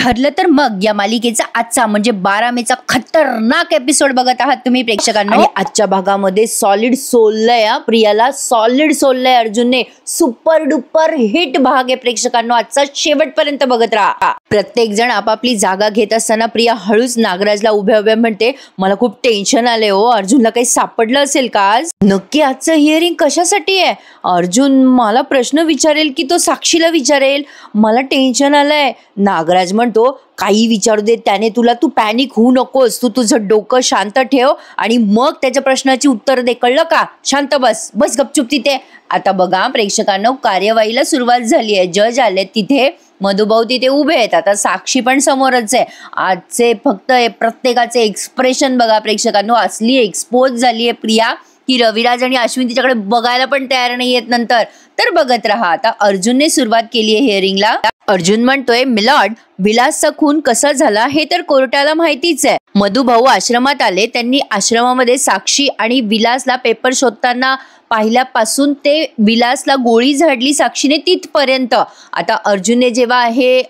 ठरलं तर मग या मालिकेचा आजचा म्हणजे 12 मेचा खतरनाक एपिसोड बघत आहात तुम्ही प्रेक्षकांना। आणि आजच्या भागामध्ये सॉलिड सोललंय प्रियाला, सॉलिड सोललंय अर्जुनने। सुपर डुपर हिट भाग आहे प्रेक्षकांनो, आजचा शेवटपर्यंत बघत राहा। प्रत्येक जण आपापली जागा घेत असताना प्रिया हळूच नागराजला उभ्या उभ्या म्हणते, मला खूप टेन्शन आले हो, अर्जुनला काही सापडलं असेल का आज? नक्की आजचं हिअरिंग कशासाठी आहे? अर्जुन मला प्रश्न विचारेल की तो साक्षीला विचारेल? मला टेन्शन आलंय। नागराज म्हणतो, काही विचारू दे त्याने तुला, तू पॅनिक होऊ नकोस, तू तुझं डोकं शांत ठेव आणि मग त्याच्या प्रश्नाची उत्तर दे, कळलं का? शांत बस, बस गपचूप तिथे। आता बघा प्रेक्षकांनो, कार्यवाहीला सुरुवात झाली आहे। जज आले तिथे, मधुभाऊ तिथे उभे आहेत, आता साक्षी पण समोरच आहे। आजचे फक्त प्रत्येकाचे एक्सप्रेशन बघा प्रेक्षकांनो, असली एक्सपोज झाली आहे प्रिया की रविराज आणि अश्विन तिच्याकडे बघायला पण तयार नाहीयेत नंतर। तर बघत रहा। आता अर्जुनने सुरुवात केली आहे हिअरिंगला। अर्जुन म्हणतोय, मिलॉर्ड, विलासचा खून कसा झाला हे तर कोर्टाला माहितीच आहे। मधुभाऊ आश्रमात आले, त्यांनी आश्रमामध्ये साक्षी आणि विलासला पेपर शोधताना पाहिल्यापासून ते विलासला गोळी झाडली साक्षीने तिथपर्यंत। आता अर्जुनने जेव्हा हे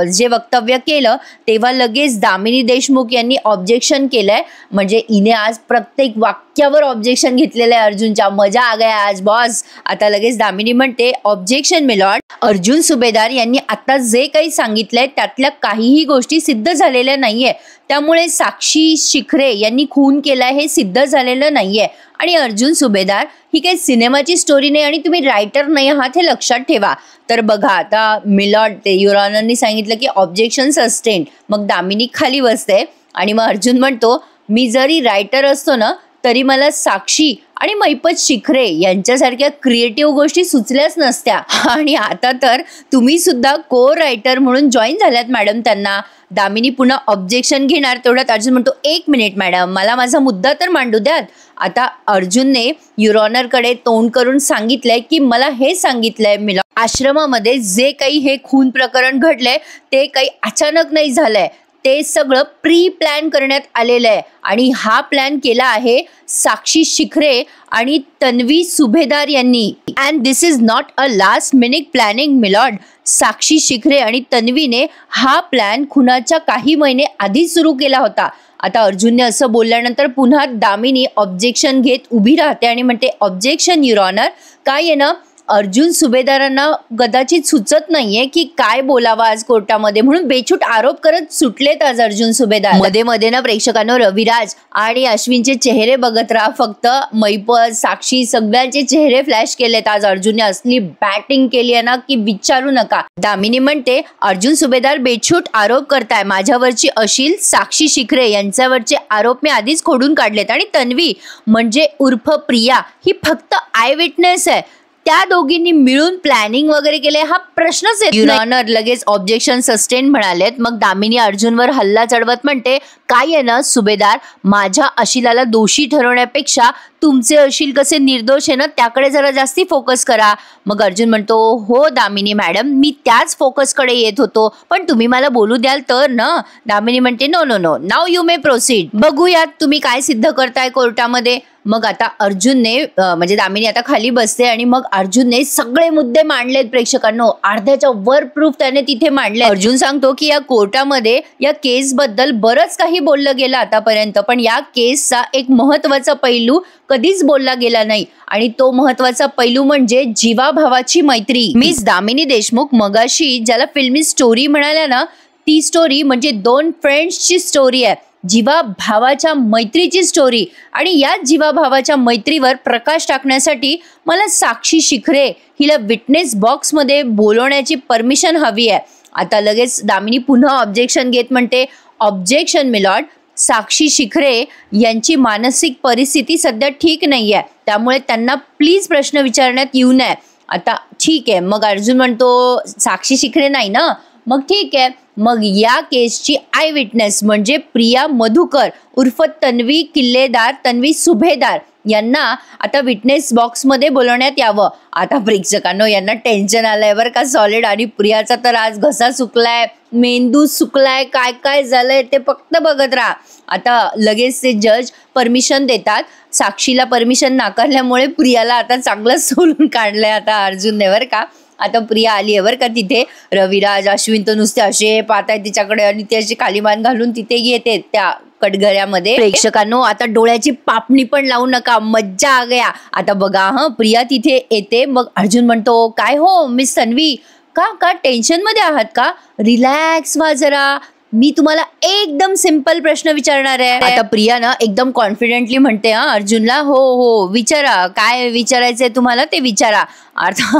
जे वक्तव्य केलं तेव्हा लगेच दामिनी देशमुख यांनी ऑब्जेक्शन केलंय, म्हणजे इने आज प्रत्येक वाक्यावर ऑब्जेक्शन घेतलेलं आहे अर्जुनच्या। मजा आ गया आज बॉस। आता लगेच दामिनी म्हणते, ऑब्जेक्शन मिलॉर्ड, अर्जुन सुभेदार यांनी आता जे काही सांगितलंय त्यातल्या काहीही गोष्टी सिद्ध झालेल्या नाहीये, त्यामुळे साक्षी शिखरे यांनी खून केलाय हे सिद्ध झालेलं नाहीये। आणि अर्जुन सुभेदार ही काही सिनेमाची स्टोरी नाही आणि तुम्ही रायटर नाही आहात हे लक्षात ठेवा। तर बघा आता मिलॉर्ड ते युअर ऑनरनी सांगितलं की ऑब्जेक्शन सस्टेन्ड। मग दामिनी खाली बसते आणि मग अर्जुन म्हणतो, मी जरी रायटर असतो ना तरी मला साक्षी आणि मैपत शिखरे यांच्यासारख्या क्रिएटिव्ह गोष्टी सुचल्याच नसत्या। आणि आता तर तुम्ही सुद्धा को रायटर म्हणून जॉईन झाल्यात मॅडम त्यांना। दामिनी पुन्हा ऑब्जेक्शन घेणार, तेवढ्यात अर्जुन म्हणतो, एक मिनिट मॅडम, मला माझा मुद्दा तर मांडू द्यात। आता अर्जुनने युअर ऑनरकडे तोंड करून सांगितलंय की मला हे सांगितलंय मिलॉर्ड, आश्रमामध्ये जे काही हे खून प्रकरण घडलंय ते काही अचानक नाही झालंय, ते सगळं प्री प्लॅन करण्यात आलेलं आहे। आणि हा प्लॅन केला आहे साक्षी शिखरे आणि तन्वी सुभेदार यांनी। And this is not a last minute planning milord. Sakshi Shikhare आणि तन्वीने हा प्लॅन खुनाच्या काही महिने आधी सुरू केला होता। आता अर्जुनने असं बोलल्यानंतर पुन्हा दामिनी ऑब्जेक्शन घेत उभी राहते आणि म्हणते, ऑब्जेक्शन युअर ऑनर। काय आहे ना, अर्जुन सुभेदारांना कदाचित सुचत नाहीये की काय बोलावं आज कोर्टामध्ये, म्हणून बेछूट आरोप करत सुटलेत आज अर्जुन सुभेदार। मध्ये मध्ये ना प्रेक्षकांनो रविराज आणि अश्विनचे चेहरे बघत राहा फक्त। मैपत, साक्षी सगळ्यांचे चेहरे फ्लॅश केलेत आज। अर्जुनने असली बॅटिंग केली आहे ना की विचारू नका। दामिनी म्हणते, अर्जुन सुभेदार बेछूट आरोप करताय माझ्यावरची अशील साक्षी शिखरे यांच्यावरचे आरोप मी आधीच खोडून काढलेत। आणि तन्वी म्हणजे उर्फ प्रिया ही फक्त आय विटनेस आहे, त्या दोघींनी मिळून प्लॅनिंग वगैरे केले हा प्रश्नच आहे। युअर ऑनर लगेच ऑब्जेक्शन सस्टेन म्हणालेत। मग दामिनी अर्जुनवर हल्ला चढवत म्हणते, काय आहे ना सुभेदार, माझ्या अशिलाला दोषी ठरवण्यापेक्षा तुमचे अशील कसे निर्दोष आहे ना त्याकडे जरा जास्ती फोकस करा। मग अर्जुन म्हणतो, हो दामिनी मॅडम, मी त्याच फोकसकडे येत होतो, पण तुम्ही मला बोलू द्याल तर ना? दामिनी म्हणते, no no no, now you may proceed. बघूयात तुम्ही काय सिद्ध करताय कोर्टामध्ये। मग आता अर्जुनने म्हणजे दामिनी आता खाली बसते आणि मग अर्जुनने सगळे मुद्दे मांडलेत प्रेक्षकांनो, अर्ध्याच्या वर प्रूफ त्याने तिथे मांडले। अर्जुन सांगतो की या कोर्टामध्ये या केस बद्दल बरंच काही बोललं गेलं आतापर्यंत, पण या केसचा एक महत्वाचा पैलू कधीच बोलला गेला नाही आणि तो महत्वाचा पैलू म्हणजे जीवाभावाची मैत्री। मिस दामिनी देशमुख मगाशी ज्याला फिल्मी स्टोरी म्हणाल्या ना, ती स्टोरी म्हणजे दोन फ्रेंड्सची स्टोरी आहे, जीवा भावाच्या मैत्रीची स्टोरी। आणि या जीवा भावाच्या मैत्रीवर प्रकाश टाकण्यासाठी मला साक्षी शिखरे हिला विटनेस बॉक्स मध्ये बोलवण्याची परमिशन हवी आहे। आता लगेच दामिनी पुन्हा ऑब्जेक्शन घेत म्हणते, ऑब्जेक्शन मिलॉर्ड, साक्षी शिखरे यांची मानसिक परिस्थिती सध्या ठीक नाहीये, त्यामुळे त्यांना प्लीज प्रश्न विचारण्यात येऊ नये। आता ठीक आहे, मग अर्जुन म्हणतो, साक्षी शिखरे नाही ना? मग ठीक आहे, मग या केसची आय विटनेस म्हणजे प्रिया मधुकर उर्फ तन्वी किल्लेदार, तन्वी सुभेदार यांना आता विटनेस बॉक्स मध्ये बोलवण्यात यावं। आता प्रेक्षकांनो यांना टेन्शन आलंय बरं का सॉलिड। आणि प्रियाचा तर आज घसा सुकलाय, मेंदू सुकलाय, काय काय झालंय ते फक्त बघत राहा। आता लगेच ते जज परमिशन देतात, साक्षीला परमिशन नाकारल्यामुळे प्रियाला आता चांगलं सोलून काढलंय आता अर्जुनने बरं का। आता प्रिया आली आहे बरं का तिथे. रविराज अश्विन तर नुसते असे पाहताय तिच्याकडे आणि ती अशी खाली मान घालून तिथे येते त्या कटघऱ्यामध्ये. प्रेक्षकांनो आता डोळ्याची पापणी पण लावू नका, मज्जा आ गया. आता बघा प्रिया तिथे येते. मग अर्जुन म्हणतो काय हो मिस तन्वी, का टेन्शन मध्ये आहात का? रिलॅक्स व्हा जरा, मी तुम्हाला एकदम सिंपल प्रश्न विचारणार आहे. आता प्रिया ना एकदम कॉन्फिडेंटली म्हणते अर्जुनला, हो विचारा, काय विचारायचंय तुम्हाला ते विचारा.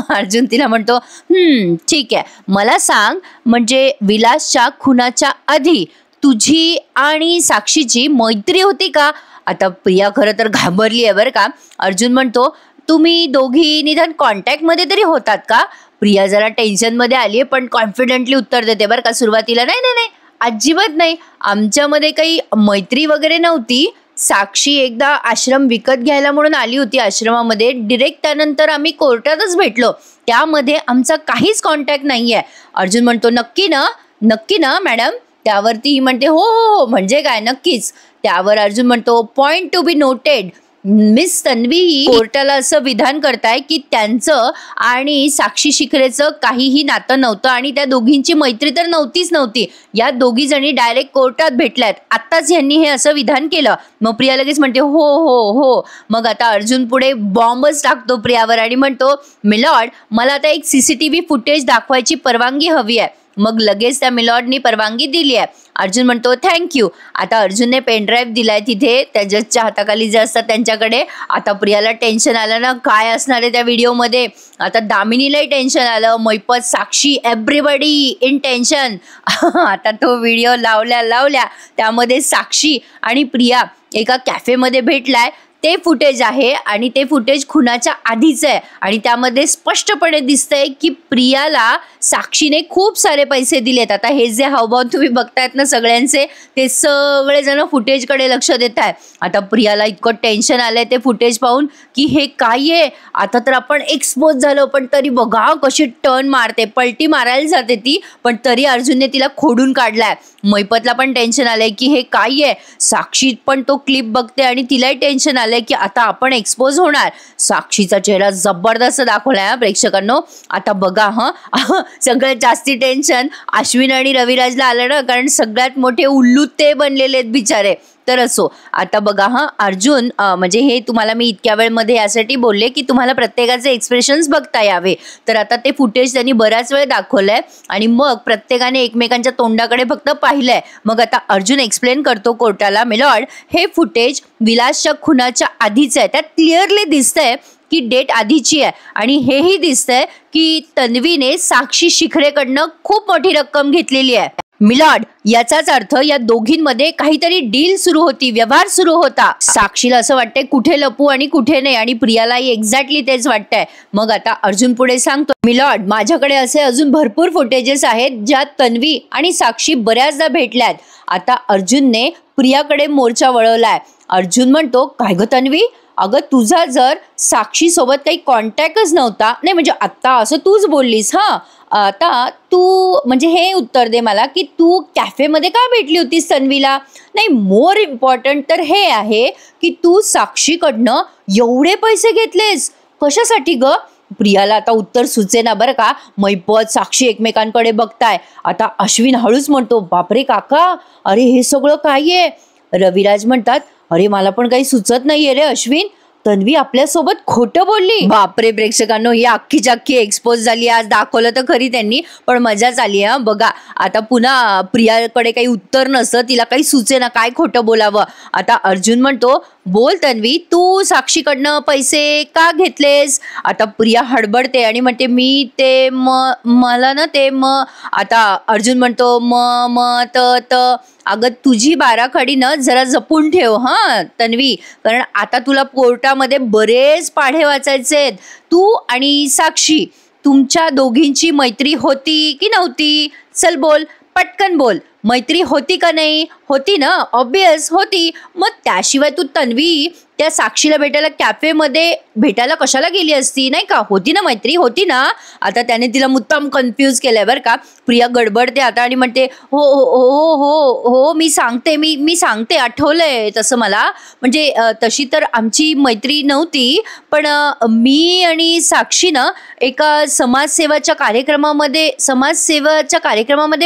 अर्जुन तिला म्हणतो ठीक आहे, मला सांग म्हणजे विलासच्या खुनाच्या आधी तुझी आणि साक्षीची मैत्री होती का? आता प्रिया खरं तर घाबरली आहे बरं का. अर्जुन म्हणतो तुम्ही दोघी निदान कॉन्टॅक्ट मध्ये तरी होतात का? प्रिया जरा टेन्शन मध्ये आली पण कॉन्फिडेंटली उत्तर देते बरं का. सुरुवातीला नाही अजिबात नाही, आमच्यामध्ये काही मैत्री वगैरे नव्हती. साक्षी एकदा आश्रम विकत घ्यायला म्हणून आली होती आश्रमामध्ये, डिरेक्ट त्यानंतर आम्ही कोर्टातच भेटलो, त्यामध्ये आमचा काहीच कॉन्टॅक्ट नाहीये. अर्जुन म्हणतो नक्की ना मॅडम? त्यावरती म्हणते हो म्हणजे काय नक्कीच. त्यावर अर्जुन म्हणतो point to be noted, miss Tanvi कोर्टाला असं विधान करताय की त्यांचं आणि साक्षी शिखरेचं काहीही नातं नव्हतं आणि त्या दोघींची मैत्री तर नव्हती. या दोघी जणी डायरेक्ट कोर्टात भेटल्यात, आत्ताच यांनी हे असं विधान केलं. मग प्रिया लगेच म्हणते हो. मग आता अर्जुन पुढे बॉम्बच टाकतो प्रियावर आणि म्हणतो मिलॉर्ड, मला आता एक CCTV फुटेज दाखवायची परवानगी हवी आहे. मग लगेच त्या मिलॉर्डनी परवानगी दिली आहे. अर्जुन म्हणतो थँक्यू. आता अर्जुनने पेनड्राईव्ह दिलाय तिथे त्या जजच्या हाताखाली जे असतात त्यांच्याकडे. आता प्रियाला टेन्शन आलं ना काय असणार आहे त्या व्हिडिओमध्ये. आता दामिनीलाही टेन्शन आलं, मैपत, साक्षी, एव्हरीबडी इन टेन्शन. आता तो व्हिडिओ लावल्या त्यामध्ये साक्षी आणि प्रिया एका कॅफेमध्ये भेटलाय ते फुटेज आहे आणि ते फुटेज खुनाच्या आधीच आहे आणि त्यामध्ये स्पष्टपणे दिसतंय की प्रियाला साक्षीने खूप सारे पैसे दिलेत. आता हे जे हावभाव तुम्ही बघतायत ना सगळ्यांचे, ते सगळेजण फुटेजकडे लक्ष देत आहे. आता प्रियाला इतकं टेन्शन आलंय ते फुटेज पाहून की हे काय आहे, आता तर आपण एक्सपोज झालो. पण तरी बघा कशी टर्न मारते, पलटी मारायला जाते ती, पण तरी अर्जुनने तिला खोडून काढलाय. मैपतला पण टेन्शन आलंय की हे काय आहे. साक्षी पण तो क्लिप बघते आणि तिलाही टेन्शन आलंय की आता आपण एक्सपोज होणार. साक्षीचा चेहरा जबरदस्त दाखवलाय प्रेक्षकांनो. आता बघा सगळ्यात जास्ती टेन्शन अश्विन आणि रविराजला आलं ना, कारण सगळ्यात मोठे उल्लू ते बनलेले आहेत बिचारे. तर असो, आता बघा अर्जुन म्हणजे हे तुम्हाला मी इतक्या वेळमध्ये यासाठी बोलले की तुम्हाला प्रत्येकाचे एक्सप्रेशन्स बघता यावे. तर आता ते फुटेज त्यांनी बराच वेळ दाखवलंय आणि मग प्रत्येकाने एकमेकांच्या तोंडाकडे फक्त पाहिलंय. मग आता अर्जुन एक्सप्लेन करतो कोर्टाला, मिलॉर्ड हे फुटेज विलासच्या खुनाच्या आधीच आहे. त्यात क्लिअरली दिसतंय की डेट आधीची आहे आणि हेही दिसतंय की तन्वीने साक्षी शिखरेकडनं खूप मोठी रक्कम घेतलेली आहे. मिलॉर्ड, याचाच अर्थ या दोघींमध्ये काहीतरी डील सुरू होती, व्यवहार सुरू होता. साक्षीला असं वाटतंय कुठे लपू आणि कुठे नाही आणि प्रियालाही एक्झॅक्टली तेच वाटतंय. मग आता अर्जुन पुढे सांगतो, मिलॉर्ड माझ्याकडे असे अजून भरपूर फुटेजेस आहेत ज्यात तन्वी आणि साक्षी बऱ्याचदा भेटल्यात. आता अर्जुनने प्रियाकडे मोर्चा वळवलाय. अर्जुन म्हणतो काय ग तन्वी, अगं तुझा जर साक्षी सोबत काही कॉन्टॅक्टच नव्हता, नाही म्हणजे आत्ता असं तूच बोललीस आता तू म्हणजे हे उत्तर दे मला की तू कॅफेमध्ये का भेटली होतीस तन्वीला? नाही, मोर इम्पॉर्टंट तर हे आहे की तू साक्षीकडनं एवढे पैसे घेतलेस कशासाठी ग? प्रियाला आता उत्तर सुचेना बरं का. मैपत, साक्षी एकमेकांकडे बघताय. आता अश्विन हळूच म्हणतो बापरे काका, अरे हे सगळं काय आहे? रविराज म्हणतात अरे मला पण काही सुचत नाहीये रे अश्विन, तन्वी आपल्यासोबत खोटं बोलली. बापरे प्रेक्षकांनो, ही अख्खीच्या अख्खी एक्सपोज झाली. आज दाखवलं तर खरी त्यांनी, पण मजाच आली. बघा आता पुन्हा प्रियाकडे काही उत्तर नसतं, तिला काही सुचेना काय खोटं बोलावं. आता अर्जुन म्हणतो बोल तन्वी, तू साक्षीकडनं पैसे का घेतलेस? आता प्रिया हडबडते आणि म्हणते मी ते मला ना ते आता अर्जुन म्हणतो अगं तुझी बाराखडी ना जरा जपून ठेव तन्वी, कारण आता तुला कोर्टामध्ये बरेच पाढे वाचायचे. तू आणि साक्षी तुमच्या दोघींची मैत्री होती की नव्हती? चल बोल, पटकन बोल. मैत्री होती का नाही? होती ना, ऑब्वियस होती. मग त्याशिवाय तू तन्वी त्या साक्षीला भेटायला कॅफेमध्ये भेटायला कशाला गेली असती, नाही का? होती ना मैत्री, होती ना? आता त्याने तिला मुद्दाम कन्फ्यूज केलंय बरं का. प्रिया गडबडते आता आणि म्हणते हो हो हो हो हो मी सांगते, मी सांगते, आठवलंय तसं मला. म्हणजे तशी तर आमची मैत्री नव्हती, पण मी आणि साक्षीनं एका समाजसेवेच्या कार्यक्रमामध्ये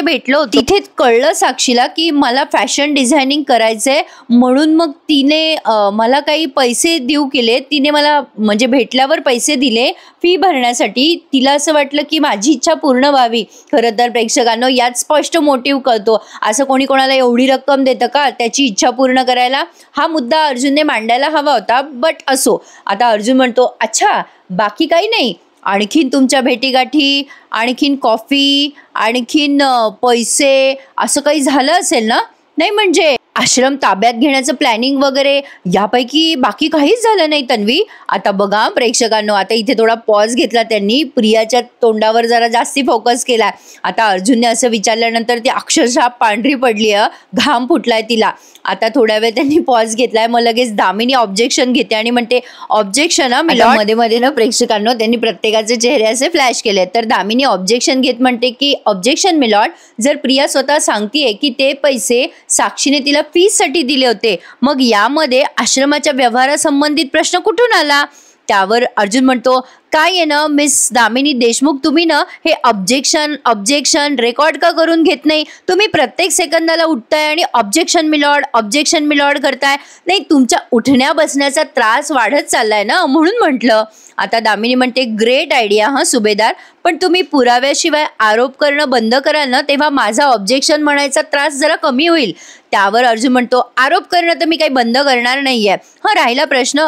भेटलो होतो. तिथे कळलं साक्षीला की मला फॅशन डिझायनिंग करायचंय, म्हणून मग तिने मला काही पैसे देऊ केले. तिने मला म्हणजे भेटल्यावर पैसे दिले फी भरण्यासाठी. तिला असं वाटलं की माझी इच्छा पूर्ण व्हावी. खरं तर प्रेक्षकांनो यात स्पष्ट मोटिव्ह कळतो. असं कोणी कोणाला एवढी रक्कम देतं का त्याची इच्छा पूर्ण करायला? हा मुद्दा अर्जुनने मांडायला हवा होता, बट असो. आता अर्जुन म्हणतो अच्छा बाकी काही नाही, आणखीन तुमच्या भेटीगाठी, आणखीन कॉफी, आणखीन पैसे असं काही झालं असेल ना? नाही म्हणजे आश्रम ताब्यात घेण्याचं प्लॅनिंग वगैरे यापैकी बाकी काहीच झालं नाही तन्वी. आता बघा प्रेक्षकांनो, आता इथे थोडा पॉज घेतला त्यांनी, प्रियाच्या तोंडावर जरा जास्ती फोकस केला. आता अर्जुनने असं विचारल्यानंतर ती अक्षरशः पांढरी पडली, घाम फुटलाय तिला. आता थोड्या वेळ त्यांनी पॉज घेतलाय, मग लगेच दामिनी ऑब्जेक्शन घेते आणि म्हणते ऑब्जेक्शन मध्ये मध्ये ना प्रेक्षकांनो त्यांनी प्रत्येकाचे चेहरे असे फ्लॅश केले. तर दामिनी ऑब्जेक्शन घेत म्हणते की ऑब्जेक्शन मिलॉर्ड, जर प्रिया स्वतः सांगतेय की ते पैसे साक्षीने तिला फीसाठी दिले होते, मग यामध्ये आश्रमाच्या व्यवहारासंबंधित प्रश्न कुठून आला? त्यावर अर्जुन म्हणतो काय आहे ना मिस दामिनी देशमुख, तुम्ही ना हे ऑब्जेक्शन रेकॉर्ड का करून घेत नाही? तुम्ही प्रत्येक सेकंदाला उठताय आणि ऑब्जेक्शन मिलॉर्ड करताय. नाही, तुमच्या उठण्या बसण्याचा त्रास वाढत चाललाय ना, म्हणून म्हटलं. आता दामिनी म्हणते ग्रेट आयडिया हा सुभेदार, पण तुम्ही पुराव्याशिवाय आरोप करणं बंद कराल ना, तेव्हा माझा ऑब्जेक्शन म्हणायचा त्रास जरा कमी होईल. त्यावर अर्जुन म्हणतो आरोप करणं तर मी काही बंद करणार नाहीये. हा राहिला प्रश्न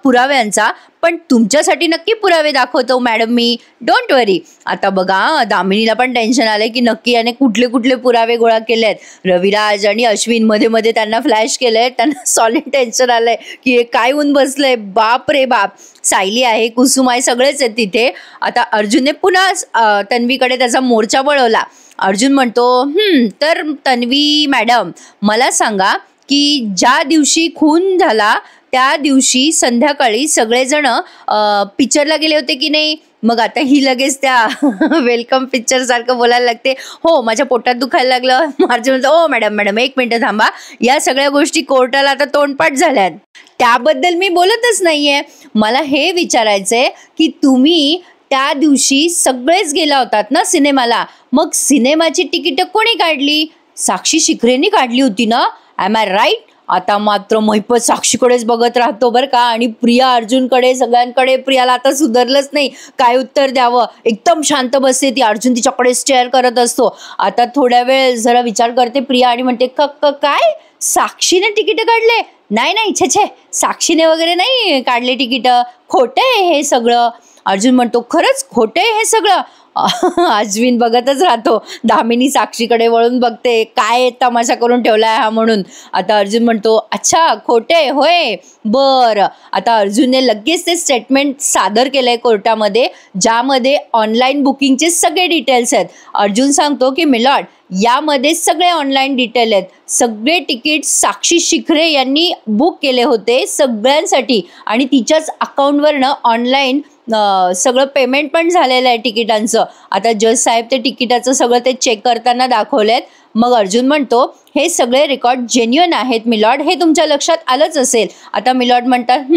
पुराव्यांचा, पण तुमच्यासाठी नक्की पुरावे दाखवतो मॅडम मी, डोंट वरी. आता बघा दामिनीला पण टेन्शन आलंय की नक्की याने कुठले कुठले पुरावे गोळा केलेत. रविराज आणि अश्विन मध्ये मध्ये त्यांना फ्लॅश केलंय, त्यांना सॉलिड टेन्शन आलंय की हे काय होऊन बसलंय. बाप रे बाप, सायली आहे, कुसुम आहे, सगळेच आहेत तिथे. आता अर्जुनने पुन्हा तन्वीकडे त्याचा मोर्चा वळवला. अर्जुन म्हणतो तर तन्वी मॅडम मला सांगा की ज्या दिवशी खून झाला त्या दिवशी संध्याकाळी सगळेजण पिक्चरला गेले होते की नाही? मग आता ही लगेच त्या वेलकम पिक्चर सारखं बोलायला लागते. हो माझ्या पोटात दुखायला लागलं. अर्जुन म्हणतो ओ मॅडम एक मिनिट थांबा, या सगळ्या गोष्टी कोर्टाला आता तोंडपाठ झाल्यात, त्याबद्दल मी बोलतच नाहीये. मला हे विचारायचंय की तुम्ही त्या दिवशी सगळेच गेला होतात ना सिनेमाला, मग सिनेमाची तिकीट कोणी काढली? साक्षी शिखरेंनी काढली होती ना, एम आय राईट? आता मात्र महिपत साक्षीकडेच बघत राहतो बरं का, आणि प्रिया अर्जुनकडे, सगळ्यांकडे. प्रियाला आता सुधारलंच नाही, काय उत्तर द्यावं. एकदम शांत बसते ती, अर्जुन तिच्याकडे स्टेअर करत असतो. आता थोड्या वेळ जरा विचार करते प्रिया आणि म्हणते काय साक्षीने तिकीट काढले? नाही छे साक्षीने वगैरे नाही काढले तिकीट, खोटं आहे हे सगळं. अर्जुन म्हणतो खरंच खोटं आहे हे सगळं? अश्विन बघतच राहतो. दामिनी साक्षीकडे वळून बघते, काय तमाशा करून ठेवलाय हा म्हणून. आता अर्जुन म्हणतो अच्छा खोटे होय बर. आता अर्जुनने लगेच ते स्टेटमेंट सादर केलंय कोर्टामध्ये, ज्यामध्ये ऑनलाईन बुकिंगचे सगळे डिटेल्स आहेत. अर्जुन सांगतो की मिलॉर्ड यामध्ये सगळे ऑनलाईन डिटेल आहेत. सगळे तिकीट साक्षी शिखरे यांनी बुक केले होते सगळ्यांसाठी, आणि तिच्याच अकाउंटवरनं ऑनलाईन सगळं पेमेंट पण झालेलं आहे तिकिटांचं. आता जज साहेब ते तिकिटाचं सगळं ते चेक करताना दाखवलेत. मग अर्जुन म्हणतो हे सगळे रेकॉर्ड जेन्युइन आहेत मिलॉर्ड, हे तुमच्या लक्षात आलंच असेल. आता मिलॉर्ड म्हणतात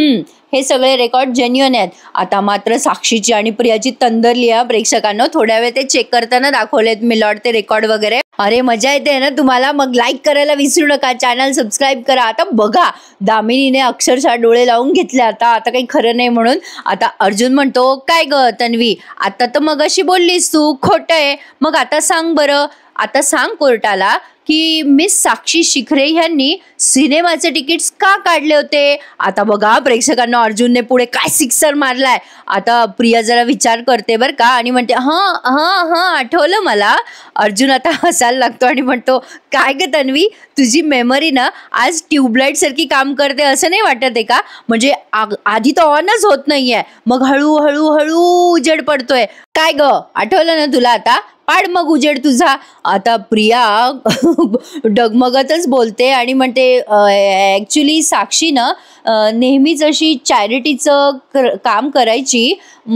हे सगळे रेकॉर्ड जेन्युइन आहेत. आता मात्र साक्षीची आणि प्रियाची तंदरली आहे प्रेक्षकांना. थोड्या वेळ ते चेक करताना दाखवलेत मिलॉर्ड ते रेकॉर्ड वगैरे. अरे मजा येते ना तुम्हाला? मग लाईक करायला विसरू नका, चॅनल सबस्क्राईब करा. आता बघा दामिनीने अक्षरशः डोळे लावून घेतले आता काही खरं नाही म्हणून. आता अर्जुन म्हणतो काय ग तन्वी, आता तर मग अशी बोललीस तू, खोटं आहे. मग आता सांग बरं, आता सांग कोर्टाला की मिस साक्षी शिखरे यांनी सिनेमाचे तिकीट्स का काढले होते? आता बघा प्रेक्षकांना अर्जुनने पुढे काय सिक्सर मारलाय. आता प्रिया जरा विचार करते बरं का, आणि म्हणते हां आठवलं मला. अर्जुन आता हसायला लागतो आणि म्हणतो काय ग तन्वी, तुझी मेमरी ना आज ट्यूबलाईट सारखी काम करते असं नाही वाटत आहे का? म्हणजे आधी तर ऑनच होत नाहीये, मग हळूहळू उजेड पडतोय. काय ग आठवलं ना तुला? आता पाड मग उजेड तुझा. आता प्रिया डगमगतच बोलते आणि म्हणते ॲक्च्युली साक्षी ना नेहमीच अशी चॅरिटीचं काम करायची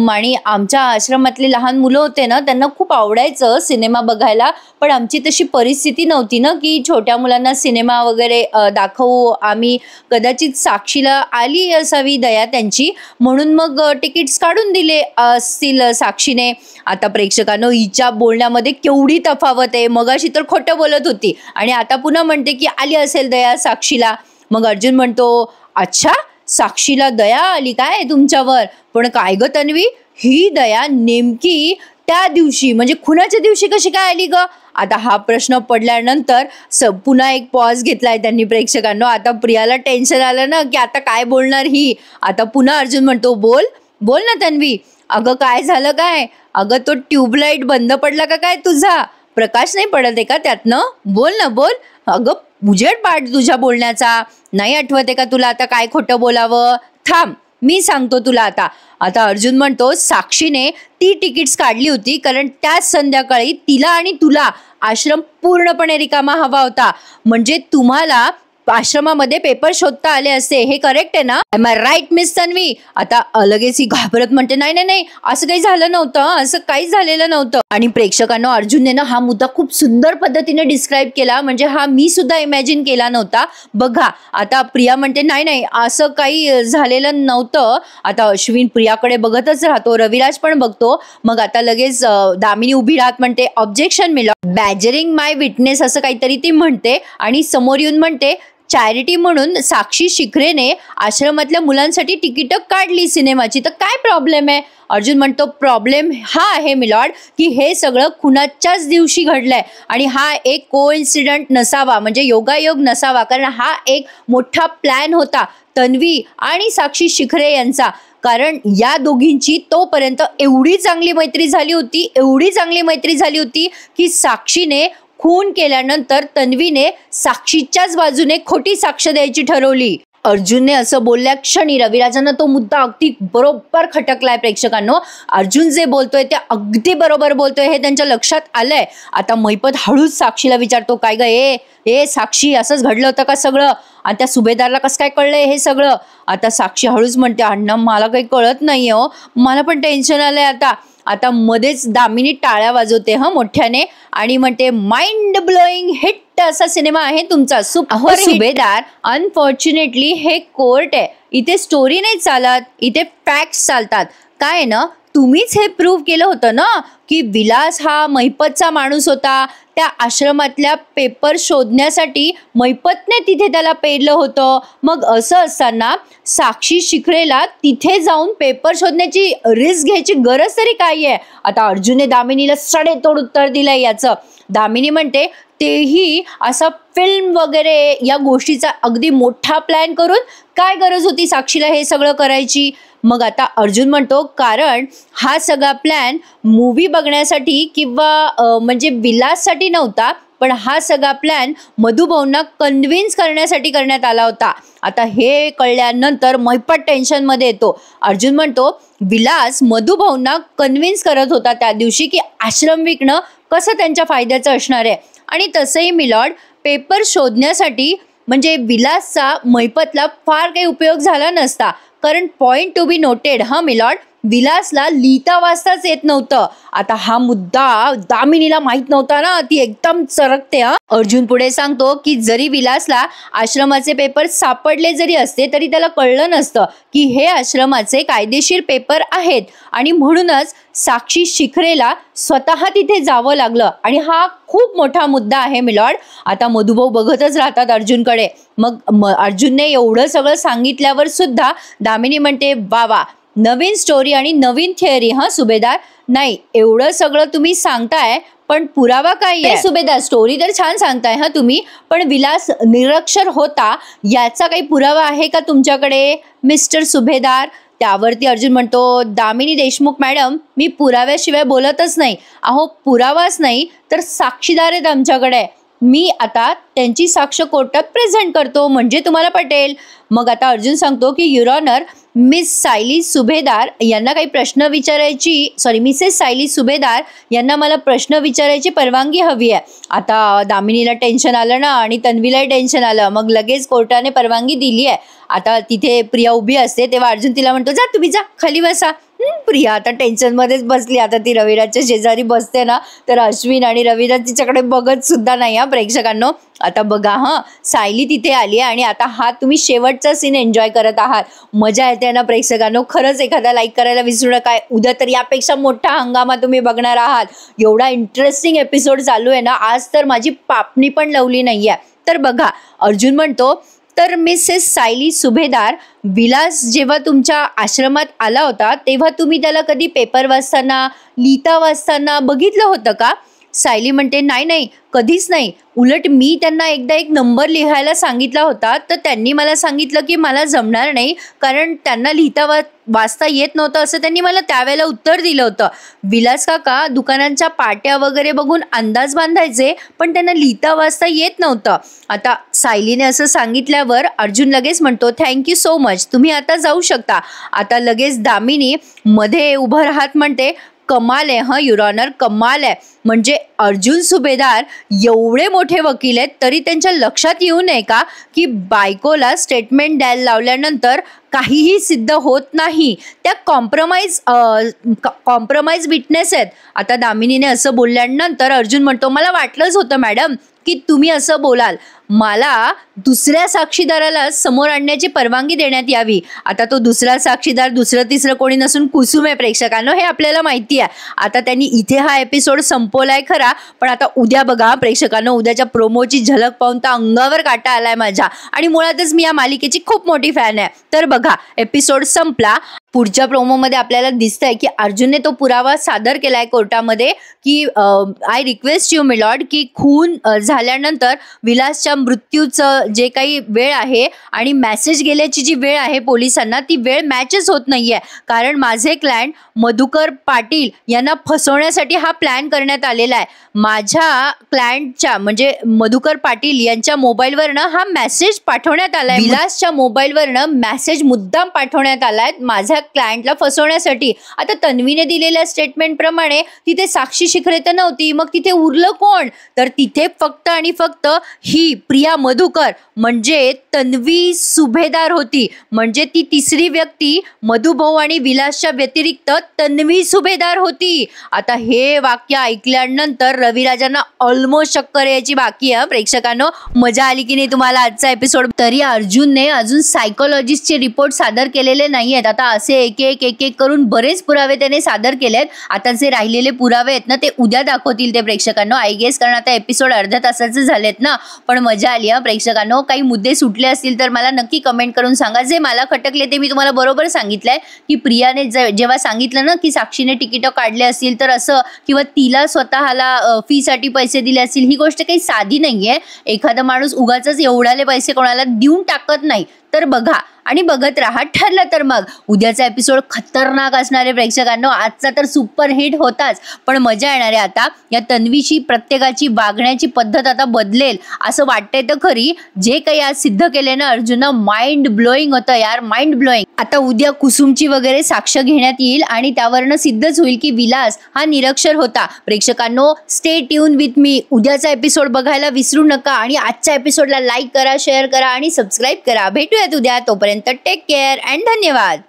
आणि आमच्या आश्रमातले लहान मुलं होते ना त्यांना खूप आवडायचं सिनेमा बघायला, पण आमची तशी परिस्थिती नव्हती ना की छोट्या मुलांना सिनेमा वगैरे दाखवू आम्ही. कदाचित साक्षीला आली असावी दया त्यांची, म्हणून मग तिकीट्स काढून दिले असतील साक्षीने. आता प्रेक्षकांनो हिच्या बोलण्यामध्ये केवढी तफावत आहे. मगाशी तर खोटं बोलत होती आणि आता पुन्हा म्हणते की आली असेल दया साक्षीला. मग अर्जुन म्हणतो अच्छा साक्षीला दया आली काय तुमच्यावर? पण काय ग तन्वी, ही दया नेमकी त्या दिवशी म्हणजे खुनाच्या दिवशी कशी काय आली ग? आता हा प्रश्न पडल्यानंतर पुन्हा एक पॉज घेतलाय त्यांनी प्रेक्षकांनो. आता प्रियाला टेन्शन आलं ना की आता काय बोलणार ही. आता पुन्हा अर्जुन म्हणतो बोल बोल ना तन्वी. अगं काय झालं काय? अगं तो ट्यूबलाईट बंद पडला का काय तुझा? प्रकाश नाही पडत आहे का त्यातनं? बोल ना बोल. अगं उजेड पाड तुझ्या बोलण्याचा. नाही आठवत आहे का तुला आता काय खोटं बोलावं? थांब मी सांगतो तुला आता. आता अर्जुन म्हणतो साक्षीने ती तिकीट्स काढली होती कारण त्याच संध्याकाळी तिला आणि तुला आश्रम पूर्णपणे रिकामा हवा होता. म्हणजे तुम्हाला आश्रमामध्ये पेपर शोधता आले असते. हे करेक्ट आहे ना? Am I right miss Tanvi? आता लगेच ही घाबरत म्हणते नाही नाही नाही असं काही झालं नव्हतं, असं काहीच झालेलं नव्हतं. आणि प्रेक्षकांनो अर्जुनने ना हा मुद्दा खूप सुंदर पद्धतीने डिस्क्राईब केला, म्हणजे हा मी सुद्धा इमॅजिन केला नव्हता. बघा आता प्रिया म्हणते नाही नाही असं काही झालेलं नव्हतं. आता अश्विन प्रियाकडे बघतच राहतो, रविराज पण बघतो. मग आता लगेच दामिनी उभी राहत म्हणते ऑब्जेक्शन मिला बॅजरिंग माय विटनेस असं काहीतरी ती म्हणते आणि समोर येऊन म्हणते चॅरिटी म्हणून साक्षी शिखरेने आश्रमातल्या मुलांसाठी तिकीट काढली सिनेमाची, तर काय प्रॉब्लेम आहे? अर्जुन म्हणतो प्रॉब्लेम हा आहे मिलॉर्ड की हे सगळं खुनाच्याच दिवशी घडलंय आणि हा एक कोइन्सिडंट नसावा, म्हणजे योगायोग नसावा, कारण हा एक मोठा प्लॅन होता तन्वी आणि साक्षी शिखरे यांचा. कारण या दोघींची तोपर्यंत एवढी चांगली मैत्री झाली होती की साक्षीने खून केल्यानंतर तन्वीने साक्षीच्याच बाजूने खोटी साक्ष द्यायची ठरवली. अर्जुनने असं बोलल्या क्षणी रविराजांना तो मुद्दा अगदी बरोबर खटकलाय प्रेक्षकांनो. अर्जुन जे बोलतोय ते अगदी बरोबर बोलतोय हे त्यांच्या लक्षात आलंय. आता महिपत हळूच साक्षीला विचारतो काय ग ए साक्षी असंच घडलं होतं का सगळं? आणि त्या सुभेदारला कसं काय कळलंय हे सगळं? आता साक्षी हळूच म्हणते अण्णा मला काही कळत नाहीये हो, मला पण टेन्शन आलंय आता. आता मध्येच दामिनी टाळ्या वाजवते मोठ्याने आणि म्हणते माइंड ब्लोईंग हिट असा सिनेमा आहे तुमचा सुभेदार. अनफॉर्च्युनेटली हे कोर्ट आहे, इथे स्टोरी नाही चालत, इथे फॅक्ट्स चालतात. काय ना तुम्हीच हे प्रूव्ह केलं होतं ना की विलास हा महिपतचा माणूस होता. त्या आश्रमातल्या पेपर शोधण्यासाठी महिपतने तिथे त्याला पेरलं होतं. मग असं असताना साक्षी शिखरेला तिथे जाऊन पेपर शोधण्याची रिस्क घ्यायची गरज तरी काय आहे? आता अर्जुनने दामिनीला सडेतोड उत्तर दिलंय याचं. दामिनी म्हणते तेही असा फिल्म वगैरे या गोष्टीचा अगदी मोठा प्लॅन करून काय गरज होती साक्षीला हे सगळं करायची? मग आता अर्जुन म्हणतो कारण हा सगळा प्लॅन मूवी बघण्यासाठी किंवा म्हणजे विलाससाठी नव्हता, पण हा सगळा प्लॅन मधुभाऊंना कन्व्हिन्स करण्यासाठी करण्यात आला होता. आता हे कळल्यानंतर महिपत टेन्शनमध्ये येतो. अर्जुन म्हणतो विलास मधुभाऊंना कन्व्हिन्स करत होता त्या दिवशी की आश्रम विकणं कसं त्यांच्या फायद्याचं असणार आहे. आणि तसंही मिलॉर्ड पेपर शोधण्यासाठी म्हणजे विलासचा महिपतला फार काही उपयोग झाला नसता, कारण point to be noted milord विलासला लिहिता वाचताच येत नव्हतं. आता हा मुद्दा दामिनीला माहित नव्हता ना, ती एकदम चरकते. अर्जुन पुढे सांगतो की जरी विलासला आश्रमाचे पेपर सापडले जरी असते तरी त्याला कळलं नसतं की हे आश्रमाचे कायदेशीर पेपर आहेत आणि म्हणूनच साक्षी शिखरेला स्वतः तिथे जावं लागलं आणि हा खूप मोठा मुद्दा आहे मिलॉर्ड. आता मधुभाऊ बघतच राहतात अर्जुनकडे. मग अर्जुनने एवढं सगळं सांगितल्यावर सुद्धा दामिनी म्हणते वा नवीन स्टोरी आणि नवीन थिअरी सुभेदार. नाही एवढं सगळं तुम्ही सांगताय पण पुरावा काय आहे? सुभेदार स्टोरी तर छान सांगताय तुम्ही, पण विलास निरक्षर होता याचा काही पुरावा आहे का तुमच्याकडे मिस्टर सुभेदार? त्यावरती अर्जुन म्हणतो दामिनी देशमुख मॅडम मी पुराव्याशिवाय बोलतच नाही. अहो पुरावाच नाही तर साक्षीदार आहेत आमच्याकडे. मी आता त्यांची साक्ष कोर्टात प्रेझेंट करतो म्हणजे तुम्हाला पटेल. मग आता अर्जुन सांगतो की युअर ऑनर, मिसेस सायली सुभेदार यांना मला प्रश्न विचारायची परवानगी हवी आहे. आता दामिनीला टेन्शन आलं ना आणि तन्वीलाही टेन्शन आलं. मग लगेच कोर्टाने परवानगी दिली आहे. आता तिथे प्रिया उभी असते तेव्हा अर्जुन तिला म्हणतो, जा तुम्ही जा खाली बसा. प्रिया आता टेन्शनमध्येच बसली. आता ती रविराजच्या शेजारी बसते ना, तर अश्विन आणि रविराज तिच्याकडे बघत सुद्धा नाही. प्रेक्षकांनो, आता बघा सायली तिथे आली आहे आणि आता हा तुम्ही शेवटचा सीन एन्जॉय करत आहात. मजा येते ना प्रेक्षकांनो. खरंच एखादा लाईक करायला विसरू नका. उद्या तर यापेक्षा मोठा हंगामा तुम्ही बघणार आहात. एवढा इंटरेस्टिंग एपिसोड चालू आहे ना, आज तर माझी पापणी पण लावली नाहीये. तर बघा, अर्जुन म्हणतो, तर मिसेस सायली सुभेदार, विलास जेव्हा तुमच्या आश्रमात आला होता तेव्हा तुम्ही त्याला कधी पेपर वाचताना, लिहिता वाचताना बघितलं होतं का? सायली म्हणते, नाही, कधीच नाही. उलट मी त्यांना एकदा एक नंबर लिहायला सांगितला होता, तर त्यांनी मला सांगितलं की मला जमणार नाही, कारण त्यांना लिहिता वाचता येत नव्हतं असं त्यांनी मला त्यावेळेला उत्तर दिलं होतं. विलास काका दुकानांच्या पाट्या वगैरे बघून अंदाज बांधायचे, पण त्यांना लिहिता वाचता येत नव्हतं. आता सायलीने असं सांगितल्यावर अर्जुन लगेच म्हणतो, थँक्यू सो मच, तुम्ही आता जाऊ शकता. आता लगेच दामिनी मध्ये उभं राहत म्हणते, कमाल आहे युअर ऑनर, कमाल आहे. म्हणजे अर्जुन सुभेदार एवढे मोठे वकील आहेत तरी त्यांच्या लक्षात येऊ नये का की बायकोला स्टेटमेंट द्यायला लावल्यानंतर काहीही सिद्ध होत नाही. त्या कॉम्प्रोमाइज विटनेस आहेत. आता दामिनीने असं बोलल्यानंतर अर्जुन म्हणतो, मला वाटलंच होतं मॅडम की तुम्ही असं बोलाल. मला दुसऱ्या साक्षीदाराला समोर आणण्याची परवानगी देण्यात यावी. आता तो दुसरा साक्षीदार दुसरं तिसरं कोणी नसून कुसुम आहे प्रेक्षकांनो, हे आपल्याला माहिती आहे. आता त्यांनी इथे हा एपिसोड संपवलाय खरा, पण आता उद्या बघा प्रेक्षकांनो, उद्याच्या प्रोमोची झलक पाहून तर अंगावर काटा आलाय माझ्या. आणि मुळातच मी या मालिकेची खूप मोठी फॅन आहे. तर बघा, एपिसोड संपला. पुढच्या प्रोमोमध्ये आपल्याला दिसतंय की अर्जुनने तो पुरावा सादर केलाय कोर्टामध्ये की आय रिक्वेस्ट यू मिलॉर्ड की खून झाल्यानंतर विलासच्या मृत्यूचं जे काही वेळ आहे आणि मेसेज गेल्याची जी वेळ आहे पोलिसांना, ती वेळ मॅचच होत नाहीये. कारण माझे क्लायंट मधुकर पाटील यांना फसवण्यासाठी हा प्लॅन करण्यात आलेला आहे. माझ्या क्लायंटच्या म्हणजे मधुकर पाटील यांच्या मोबाईलवरनं हा मेसेज पाठवण्यात आलाय. विलासच्या मोबाईलवरनं मेसेज मुद्दाम पाठवण्यात आलाय माझ्या क्लायंटला फसवण्यासाठी. आता तन्वीने दिलेल्या स्टेटमेंट प्रमाणे तिथे साक्षी शिखरे तर नव्हती, मग तिथे उरलं कोण? तर तिथे फक्त आणि फक्त ही प्रिया मधुकर म्हणजे तन्वी सुभेदार होती. म्हणजे ती तिसरी व्यक्ती मधुभाऊ आणि विलासच्या व्यतिरिक्त तन्वी सुभेदार होती. आता हे वाक्य ऐकल्यानंतर रविराजांना ऑलमोस्ट चक्कर यायची बाकी आहे. प्रेक्षकांनो, मजा आली की नाही तुम्हाला आजचा एपिसोड? तरी अर्जुनने अजून सायकोलॉजिस्टचे रिपोर्ट सादर केलेले नाही आहेत. आता असे एक एक करून बरेच पुरावे त्याने सादर केलेत. आता जे राहिलेले पुरावे आहेत ना, ते उद्या दाखवतील ते प्रेक्षकांनो, आय गेस, कारण आता एपिसोड अर्ध्या तासाचे झालेत ना. पण मजा आली प्रेक्षकांनो. काही मुद्दे सुटले असतील तर मला नक्की कमेंट करून सांगा. जे मला खटकले ते मी तुम्हाला बरोबर सांगितलंय की प्रियाने जेव्हा सांगितलं ना की साक्षीने तिकीट काढले असतील तर असं, किंवा तिला स्वतःला फीसाठी पैसे दिले असतील, ही गोष्ट काही साधी नाहीये. एखादा माणूस उगाचच एवढाले पैसे कोणाला देऊन टाकत नाही. तर बघा आणि बघत राहा. ठरलं तर मग उद्याचा एपिसोड खतरनाक असणार आहे प्रेक्षकांनो. आजचा तर सुपर हिट होताच, पण मजा येणार आहे. आता या तन्वीची प्रत्येकाची वागण्याची पद्धत आता बदलेल असं वाटतंय. तर खरी जे काही आज सिद्ध केले ना अर्जुननं, माइंड ब्लोईंग होतं यार, माइंड ब्लोईंग. आता उद्या कुसुमची वगैरे साक्ष घेण्यात येईल आणि त्यावरनं सिद्धच होईल की विलास हा निरक्षर होता. प्रेक्षकांनो, स्टे ट्यून विथ मी. उद्याचा एपिसोड बघायला विसरू नका आणि आजच्या एपिसोडला लाईक करा, शेअर करा आणि सबस्क्राईब करा. भेटूयात उद्या. तोपर्यंत टेक केअर अँड धन्यवाद.